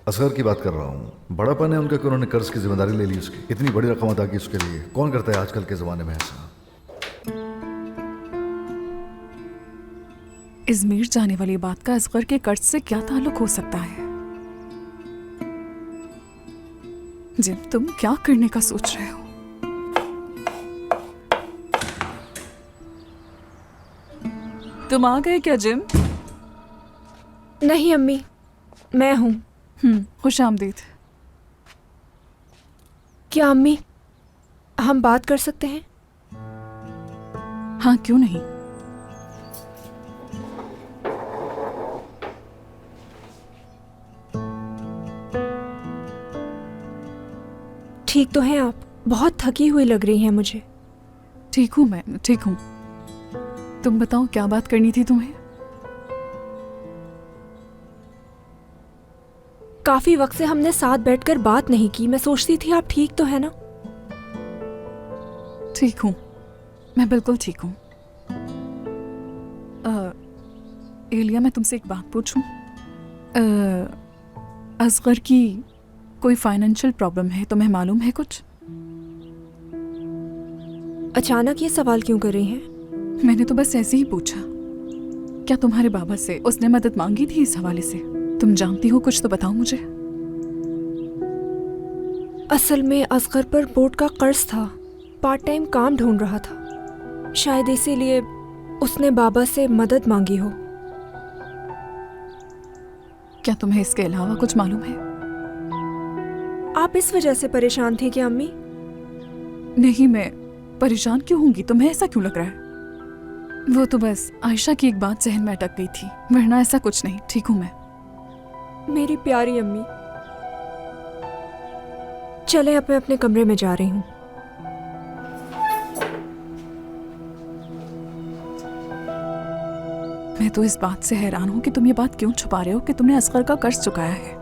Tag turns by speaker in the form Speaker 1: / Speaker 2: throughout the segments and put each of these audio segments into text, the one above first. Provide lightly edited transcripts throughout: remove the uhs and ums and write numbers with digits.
Speaker 1: असगर की बात कर रहा हूँ। बड़ापन है उनका कि उन्होंने कर्ज की जिम्मेदारी ले ली उसकी। इतनी बड़ी रकम अदा की उसके लिए। कौन करता है आजकल के ज़माने में ऐसा?
Speaker 2: इजमीर जाने वाली बात का असगर के कर्ज से क्या ताल्लुक हो सकता है? जिम, तुम क्या करने का सोच रहे हो? तुम आ गए क्या जिम?
Speaker 3: नहीं अम्मी, मैं हूँ।
Speaker 2: खुश आमदीद।
Speaker 3: क्या अम्मी, हम बात कर सकते हैं?
Speaker 2: हाँ, क्यों नहीं।
Speaker 3: ठीक तो हैं आप? बहुत थकी हुई लग रही हैं मुझे।
Speaker 2: ठीक हूँ, मैं ठीक हूँ। तुम बताओ, क्या बात करनी थी तुम्हें?
Speaker 3: काफी वक्त से हमने साथ बैठकर बात नहीं की। मैं सोचती थी आप ठीक तो है ना?
Speaker 2: ठीक हूँ, मैं बिल्कुल ठीक हूँ। एलिया, मैं तुमसे एक बात पूछूं? असगर की कोई फाइनेंशियल प्रॉब्लम है, तुम्हें मालूम है कुछ?
Speaker 3: अचानक ये सवाल क्यों कर रही हैं?
Speaker 2: मैंने तो बस ऐसे ही पूछा। क्या तुम्हारे बाबा से उसने मदद मांगी थी इस हवाले से? तुम जानती हो कुछ तो बताओ मुझे।
Speaker 3: असल में असगर पर बोर्ड का कर्ज था। पार्ट टाइम काम ढूंढ रहा था, शायद इसीलिए उसने बाबा से मदद मांगी हो।
Speaker 2: क्या तुम्हें इसके अलावा कुछ मालूम है?
Speaker 3: आप इस वजह से परेशान थी क्या अम्मी?
Speaker 2: नहीं, मैं परेशान क्यों होंगी? तुम्हें ऐसा क्यों लग रहा है? वो तो बस आयशा की एक बात जहन में अटक गई थी, वरना ऐसा कुछ नहीं। ठीक हूँ मैं।
Speaker 3: मेरी प्यारी अम्मी, चले अब मैं अपने कमरे में जा रही हूँ।
Speaker 2: मैं तो इस बात से हैरान हूँ कि तुम ये बात क्यों छुपा रहे हो कि तुमने असगर का कर्ज चुकाया है।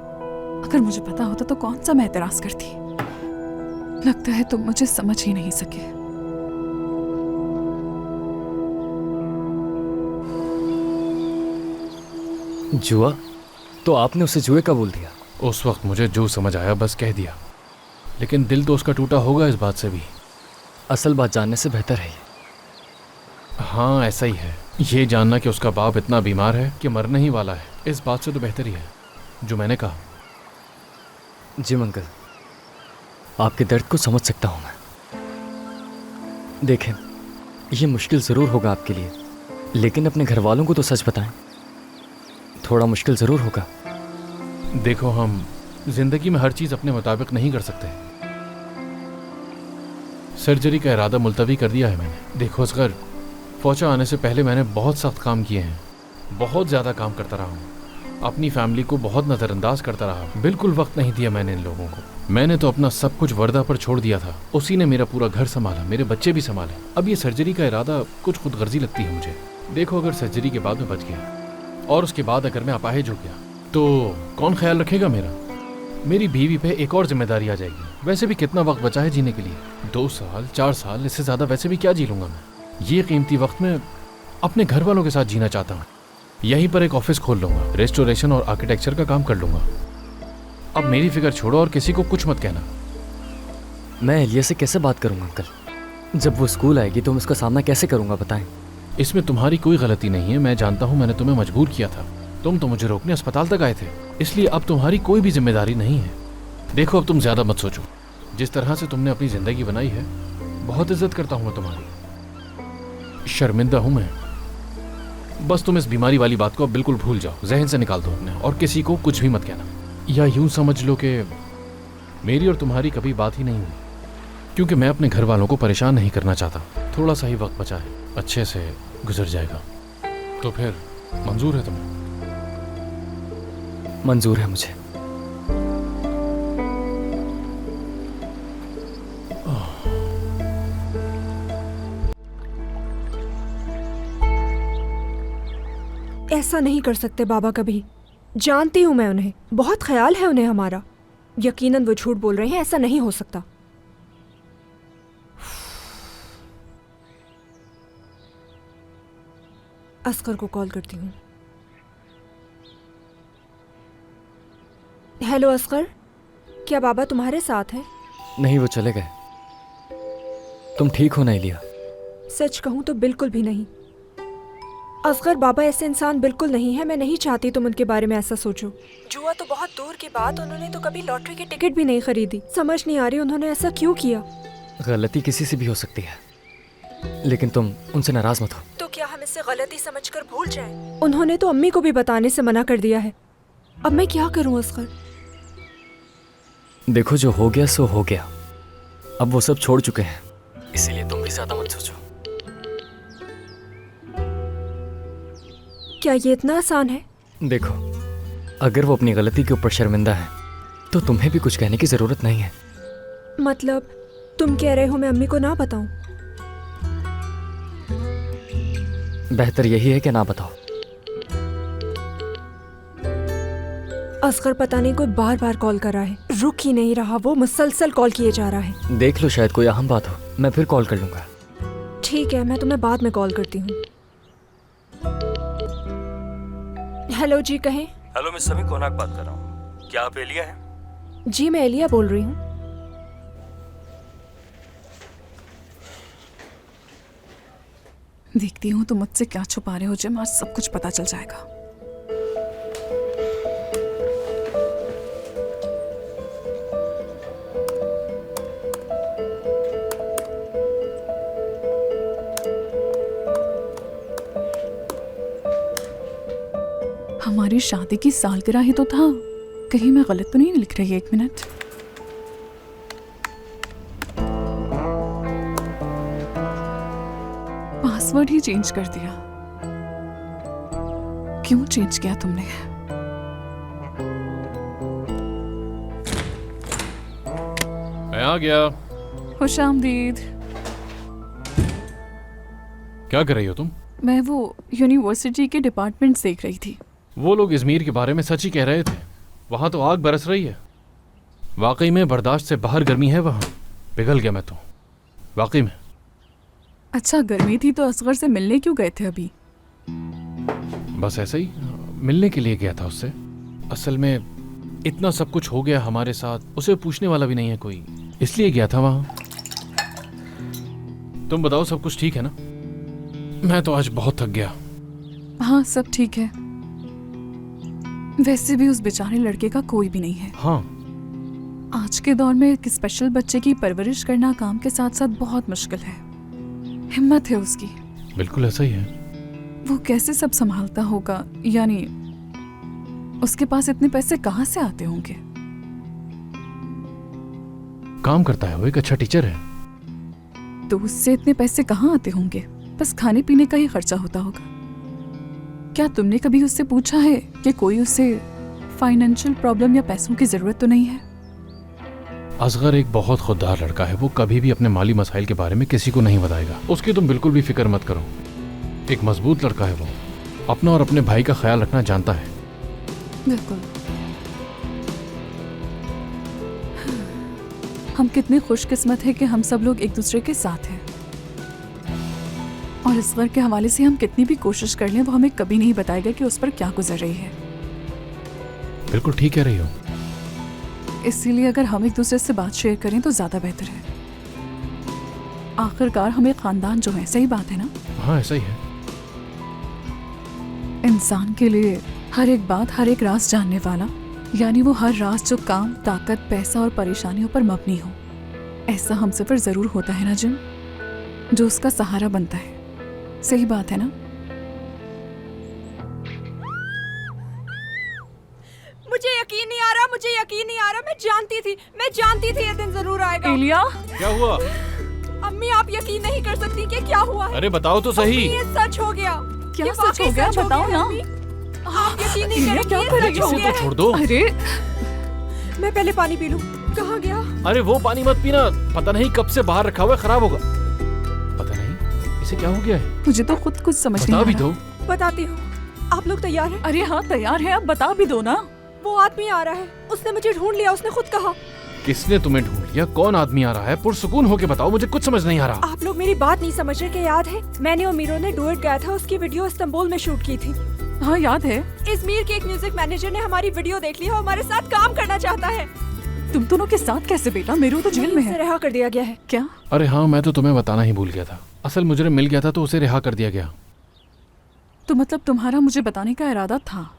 Speaker 2: अगर मुझे पता होता तो कौन सा मैं एतराज करती। लगता है तुम मुझे समझ ही नहीं सके।
Speaker 4: जुआ? तो आपने उसे जुए का बोल दिया?
Speaker 5: उस वक्त मुझे जो समझ आया बस कह दिया, लेकिन दिल तो उसका टूटा होगा इस बात से भी।
Speaker 4: असल बात जानने से बेहतर है ये।
Speaker 5: हाँ, ऐसा ही है। ये जानना कि उसका बाप इतना बीमार है कि मरने ही वाला है, इस बात से तो बेहतर ही है जो मैंने कहा।
Speaker 4: जी अंकल, आपके दर्द को समझ सकता हूँ मैं। देखें, ये मुश्किल ज़रूर होगा आपके लिए, लेकिन अपने घर वालों को तो सच बताएं। थोड़ा मुश्किल ज़रूर होगा।
Speaker 5: देखो, हम जिंदगी में हर चीज़ अपने मुताबिक नहीं कर सकते। सर्जरी का इरादा मुलतवी कर दिया है मैंने। देखो असगर, फौजा आने से पहले मैंने बहुत सख्त काम किए हैं, बहुत ज़्यादा काम करता रहा हूँ, अपनी फैमिली को बहुत नज़रअंदाज करता रहा, बिल्कुल वक्त नहीं दिया मैंने इन लोगों को। मैंने तो अपना सब कुछ वर्दा पर छोड़ दिया था, उसी ने मेरा पूरा घर संभाला, मेरे बच्चे भी संभाले। अब ये सर्जरी का इरादा कुछ खुदगर्जी लगती है मुझे। देखो, अगर सर्जरी के बाद में बच गया और उसके बाद अगर मैं अपाहिज हो गया तो कौन ख्याल रखेगा मेरा? मेरी बीवी पे एक और जिम्मेदारी आ जाएगी। वैसे भी कितना वक्त बचा है जीने के लिए? 2 साल 4 साल, इससे ज़्यादा वैसे भी क्या जी लूँगा मैं। ये कीमती वक्त में अपने घर वालों के साथ जीना चाहता हूँ। यहीं पर एक ऑफिस खोल लूँगा, रेस्टोरेशन और आर्किटेक्चर का काम कर लूँगा। अब मेरी फिक्र छोड़ो और किसी को कुछ मत कहना।
Speaker 4: मैं एलिया से कैसे बात करूँगा अंकल? जब वो स्कूल आएगी तो मैं उसका सामना कैसे करूँगा, बताएं।
Speaker 5: इसमें तुम्हारी कोई गलती नहीं है। मैं जानता हूँ, मैंने तुम्हें मजबूर किया था। तुम तो मुझे रोकने अस्पताल तक आए थे, इसलिए अब तुम्हारी कोई भी जिम्मेदारी नहीं है। देखो, अब तुम ज़्यादा मत सोचो। जिस तरह से तुमने अपनी ज़िंदगी बनाई है, बहुत इज्जत करता हूँ मैं तुम्हारी। शर्मिंदा हूँ मैं। बस तुम इस बीमारी वाली बात को अब बिल्कुल भूल जाओ, जहन से निकाल दो अपने, और किसी को कुछ भी मत कहना। या यूं समझ लो कि मेरी और तुम्हारी कभी बात ही नहीं हुई, क्योंकि मैं अपने घर वालों को परेशान नहीं करना चाहता। थोड़ा सा ही वक्त बचा है, अच्छे से गुजर जाएगा। तो फिर मंजूर है तुम्हें?
Speaker 4: मंजूर है मुझे।
Speaker 3: ऐसा नहीं कर सकते बाबा कभी। जानती हूँ मैं उन्हें, बहुत ख्याल है उन्हें हमारा। यकीनन वो झूठ बोल रहे हैं, ऐसा नहीं हो सकता। असगर को कॉल करती हूँ। हेलो असगर, क्या बाबा तुम्हारे साथ हैं?
Speaker 4: नहीं, वो चले गए। तुम ठीक हो ना इलिया?
Speaker 3: सच कहूँ तो बिल्कुल भी नहीं। असगर, बाबा ऐसे इंसान बिल्कुल नहीं है। मैं नहीं चाहती तुम उनके बारे में ऐसा सोचो। जुआ तो बहुत दूर की बात, उन्होंने तो कभी लॉटरी की टिकट भी नहीं खरीदी। समझ नहीं आ रही उन्होंने ऐसा क्यों किया।
Speaker 4: गलती किसी से भी हो सकती है, लेकिन तुम उनसे नाराज मत हो।
Speaker 3: तो क्या हम इसे गलती समझकर भूल जाएं? उन्होंने तो अम्मी को भी बताने से मना कर दिया है। अब मैं क्या करूं असगर?
Speaker 4: देखो, जो हो गया सो हो गया। अब वो सब छोड़ चुके हैं, इसीलिए तुम भी ज्यादा मत सोचो।
Speaker 3: क्या ये इतना आसान है?
Speaker 4: देखो, अगर वो अपनी गलती के ऊपर शर्मिंदा है तो तुम्हें भी कुछ कहने की जरूरत नहीं है।
Speaker 3: मतलब तुम कह रहे हो मैं अम्मी को ना बताऊं?
Speaker 4: बेहतर यही है कि ना बताओ।
Speaker 3: असगर, पता नहीं कोई बार बार कॉल कर रहा है, रुक ही नहीं रहा। वो मुसलसल कॉल किए जा रहा है।
Speaker 4: देख लो, शायद कोई अहम बात हो। मैं फिर कॉल कर लूंगा।
Speaker 3: ठीक है, मैं तुम्हें बाद में कॉल करती हूँ। हेलो जी, कहें।
Speaker 6: हेलो, मैं समी कोनाक बात कर रहा हूँ। क्या आप एलिया हैं?
Speaker 3: जी, मैं एलिया बोल रही हूँ।
Speaker 2: देखती हूँ तुम मुझसे क्या छुपा रहे हो जिम। आज सब कुछ पता चल जाएगा। हमारी शादी की सालगिरह ही तो था। कहीं मैं गलत तो नहीं लिख रही? 1 मिनट। पासवर्ड ही चेंज कर दिया। क्यों चेंज किया तुमने?
Speaker 5: मैं आ गया।
Speaker 2: खुशामदीद।
Speaker 5: क्या कर रही हो तुम?
Speaker 2: मैं वो यूनिवर्सिटी के डिपार्टमेंट्स देख रही थी।
Speaker 5: वो लोग इजमीर के बारे में सच ही कह रहे थे। वहां तो आग बरस रही है। वाकई में बर्दाश्त से बाहर गर्मी है वहां। पिघल गया मैं तो, वाकई में।
Speaker 2: अच्छा, गर्मी थी तो असगर से मिलने क्यों गए थे अभी?
Speaker 5: बस ऐसे ही मिलने के लिए गया था उससे। असल में इतना सब कुछ हो गया हमारे साथ, उसे पूछने वाला भी नहीं है कोई, इसलिए गया था वहां। तुम बताओ, सब कुछ ठीक है ना? मैं तो आज बहुत थक गया।
Speaker 2: हाँ, सब ठीक है। वैसे भी उस बेचारे लड़के का कोई भी नहीं है।
Speaker 5: हाँ,
Speaker 2: आज के दौर में एक स्पेशल बच्चे की परवरिश करना काम के साथ साथ बहुत मुश्किल है। हिम्मत है उसकी।
Speaker 5: बिल्कुल ऐसा ही है।
Speaker 2: वो कैसे सब संभालता होगा? यानी उसके पास इतने पैसे कहाँ से आते होंगे?
Speaker 5: काम करता है वो, एक अच्छा टीचर है।
Speaker 2: तो उससे इतने पैसे कहाँ आते होंगे? बस खाने पीने का ही खर्चा होता होगा। क्या तुमने कभी उससे पूछा है कि कोई उसे फाइनेंशियल प्रॉब्लम या पैसों की जरूरत तो नहीं है?
Speaker 5: असगर एक बहुत खुददार लड़का है। वो कभी भी अपने माली मसाइल के बारे में किसी को नहीं बताएगा। उसकी तुम बिल्कुल भी फिक्र मत करो। एक मजबूत लड़का है वो। अपना और अपने भाई का ख्याल रखना जानता है।
Speaker 2: बिल्कुल। हम कितने खुशकिस्मत हैं कि हम सब लोग एक दूसरे के साथ हैं। और असगर के हवाले से हम कितनी भी कोशिश कर लें, वो हमें कभी नहीं बताएगा कि उस पर क्या गुजर रही है।
Speaker 5: बिल्कुल ठीक कह रही हो।
Speaker 2: इसीलिए अगर हम एक दूसरे से बात शेयर करें तो ज्यादा बेहतर है। आखिरकार हम एक खानदान जो है, सही बात है ना?
Speaker 5: हाँ, ऐसा ही है।
Speaker 2: इंसान के लिए हर एक बात, हर एक राज जानने वाला, यानी वो हर राज जो काम, ताकत, पैसा और परेशानियों पर मबनी हो, ऐसा हमसफर जरूर होता है ना जिम, जो उसका सहारा बनता है। सही बात है ना?
Speaker 3: मुझे यकीन नहीं आ रहा, मुझे यकीन नहीं आ रहा। मैं जानती थी ये दिन जरूर आएगा।
Speaker 2: एलिया,
Speaker 5: क्या हुआ?
Speaker 3: अम्मी, आप यकीन नहीं कर सकती कि क्या हुआ है।
Speaker 5: अरे बताओ तो सही।
Speaker 3: अम्मी, ये सच हो गया।
Speaker 2: क्या
Speaker 3: ये
Speaker 2: सच
Speaker 3: वाकई
Speaker 2: हो गया?
Speaker 3: सच
Speaker 2: बताओ ना।
Speaker 3: अम्मी। आप यकीन नहीं
Speaker 2: एलिया,
Speaker 3: करेंगी,
Speaker 2: क्या
Speaker 3: ये
Speaker 2: कर रही
Speaker 3: सच
Speaker 2: हो?
Speaker 3: हो
Speaker 5: इसे
Speaker 3: गया
Speaker 5: तो
Speaker 3: है।
Speaker 5: छोड़ दो।
Speaker 2: अरे
Speaker 3: मैं पहले पानी पी लूं। कहाँ गया?
Speaker 5: अरे वो पानी मत पीना, पता नहीं कब से बाहर रखा हुआ है, खराब होगा। पता नहीं इसे क्या हो गया है।
Speaker 2: मुझे तो खुद कुछ समझ नहीं
Speaker 5: बता
Speaker 2: आ
Speaker 5: भी
Speaker 2: रहा।
Speaker 5: दो।
Speaker 3: बताती हूँ। आप लोग तैयार हैं?
Speaker 2: अरे हाँ, तैयार है। अब बता भी दो ना।
Speaker 3: वो आदमी आ रहा है। उसने मुझे ढूंढ लिया, उसने खुद कहा।
Speaker 5: किसने तुम्हें ढूंढ लिया? कौन आदमी आ रहा है? पुरसुकून होके बताओ, मुझे कुछ समझ नहीं आ रहा।
Speaker 3: आप लोग मेरी बात नहीं समझ रहे। क्या याद है, मैंने और मीरो ने डुएट गाया था, उसकी वीडियो इस्तांबुल में शूट की थी।
Speaker 2: हाँ याद है।
Speaker 3: इजमीर के एक म्यूजिक मैनेजर ने हमारी वीडियो देख ली है और हमारे साथ काम करना चाहता है।
Speaker 2: तुम दोनों के साथ कैसे बेटा? मेरू तो जेल में
Speaker 3: उसे
Speaker 2: है।
Speaker 3: रिहा कर दिया गया है।
Speaker 2: क्या?
Speaker 5: अरे हाँ, मैं तो तुम्हें बताना ही भूल गया था। असल मुजरिम मिल गया था तो उसे रिहा कर दिया गया।
Speaker 2: तो मतलब तुम्हारा मुझे बताने का इरादा था।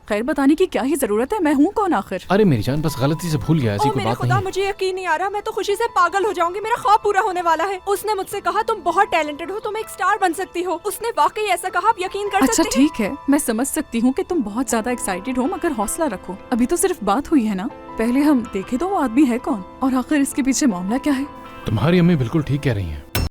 Speaker 2: खैर, बताने की क्या ही जरूरत है, मैं हूँ कौन आखिर?
Speaker 5: अरे मेरी जान, बस गलती से भूल गया, ऐसी
Speaker 3: ओ
Speaker 5: कोई
Speaker 3: मेरे
Speaker 5: बात
Speaker 3: खुदा,
Speaker 5: नहीं।
Speaker 3: मुझे यकीन नहीं आ रहा, मैं तो खुशी से पागल हो जाऊंगी। मेरा ख्वाब पूरा होने वाला है। उसने मुझसे कहा तुम बहुत टैलेंटेड हो, तुम एक स्टार बन सकती हो। उसने वाकई ऐसा कहा, आप यकीन कर
Speaker 2: अच्छा
Speaker 3: सकते हैं?
Speaker 2: ठीक है, मैं समझ सकती हूँ कि तुम बहुत ज्यादा एक्साइटेड हो, मगर हौसला रखो। अभी तो सिर्फ बात हुई है ना। पहले हम देखे तो वो आदमी है कौन, और आखिर इसके पीछे मामला क्या है।
Speaker 5: तुम्हारी अम्मी बिल्कुल ठीक कह रही हैं।